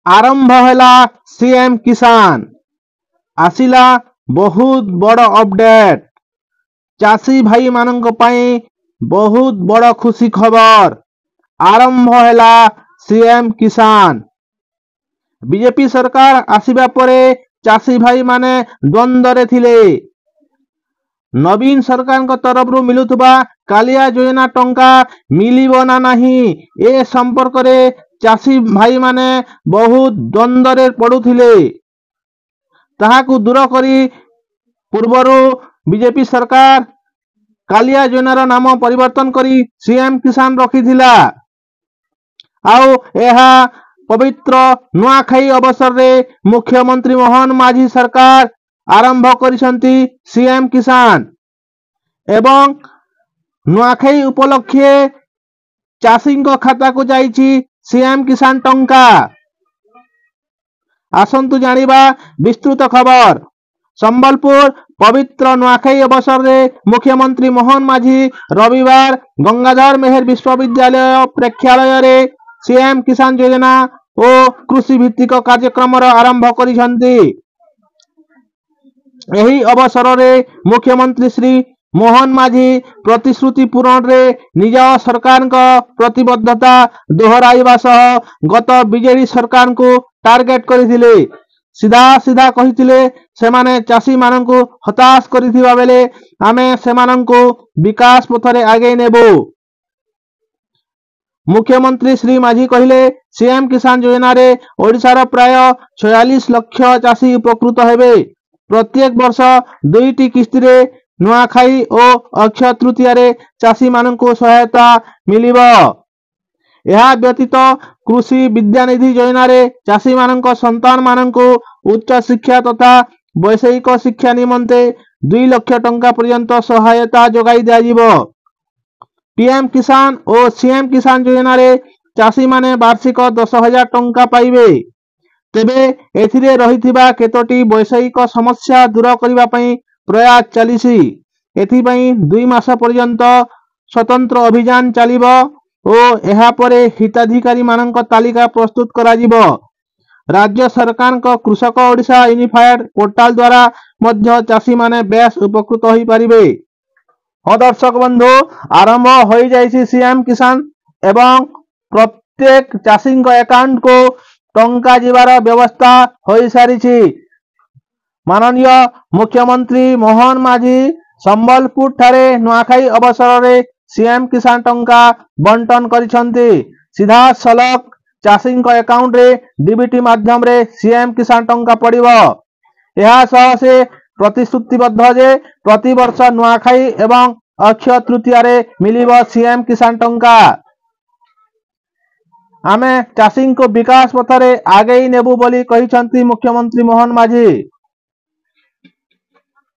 आरंभ हैला सीएम किसान आसिला बहुत बड़ अपडेट चाषी भाई मानक पई बहुत बड़ खुशी खबर आरंभ हैला सीएम किसान बीजेपी सरकार आसिबा परे चाषी भाई माने द्वंद्व थिले नवीन सरकार तरफ मिलुवा कालिया योजना टंका मिलिबो ना नहीं ए संपर्क रे चाषी भाई माने बहुत द्वंद्व पड़ुथिले ताहाकु दूर करी पूर्वरु बीजेपी सरकार कालिया योजनार नाम परिवर्तन करी सीएम किसान रखिथिला आउ एहा पवित्र नुआखाई अवसर रे मुख्यमंत्री मोहन माझी सरकार आरंभ करिसंती सीएम किसान एवं नुआखाई उपलक्षे चाषी खाता को जाइछि सीएम किसान टंका आसंतु जानिबा विस्तृत खबर संबलपुर पवित्र नुआखाई अवसर रे मुख्यमंत्री मोहन माझी रविवार गंगाधर मेहर विश्वविद्यालय प्रेक्षालय रे सीएम किसान योजना और कृषि भित्तिक कार्यक्रम आरंभ करिसंती एही अवसर रे मुख्यमंत्री श्री मोहन माझी प्रतिश्रुति पूरण रे निज सरकार प्रतिबद्धता दोहराइबा सह गत बीजेडी सरकार को टार्गेट करिथिले सीधा सीधा कहिथिले सेमाने चाषी माननकु हताश करिथिबा बेले आमे सेमाननकु विकास पथरे आगे नेबो मुख्यमंत्री श्री माझी कहिले सीएम किसान योजना रे ओडिशार प्राय 46 लाख चाषी उपकृत हेबे प्रत्येक वर्ष दुईटी किस्ती रे नुआखाई और अक्षय तृतीया रे चाषी माननकु सहायता मिलिबो यह व्यतीत कृषि विद्यानिधि योजना रे चाषी माननक संतान माननकु उच्च शिक्षा तथा वैषयिक शिक्षा निमंते 2 लाख टंका पर्यंत सहायता जोगाई दियाजिबो पीएम किसान और सीएम किसान योजना रे चाषी माने वार्षिक 10,000 टंका पाइबे तेबे एथिरे रहिथिबा केतोटी वैषयिक समस्या दूर करिबा पई प्रयास चलिसी एथिपई 2 मास पर्यंत स्वतंत्र अभियान चलिबो और एहा परे हिताधिकारी मानक तालिका प्रस्तुत करा जिवो राज्य सरकार को कृषक ओडिशा यूनिफाइड पोर्टाल द्वारा मध्य चाषी माने बेस उपकृत होई परिबे दर्शक बंधु आरंभ हो जाइछि सीएम किसान एवं प्रत्येक चाषी अकाउंट को टंका जीवार व्यवस्था हो सारी माननीय मुख्यमंत्री मोहन माझी संबलपुर ठारे नुआखाई अवसर रे सीएम किसान टंका बंटन करिसंती सीधा सलक चाषी अकाउंट रे डीबीटी माध्यम रे सीएम किसान टंका पड़िबो यह सह से प्रतिश्रुतिबद्ध जे प्रति वर्ष नुआखाई एवं अक्षय तृतीया रे मिलिबो सीएम किसान टंका आमे चाषी को विकास पथरे आगे नेबु बोली कहिसंती मुख्यमंत्री मोहन माझी।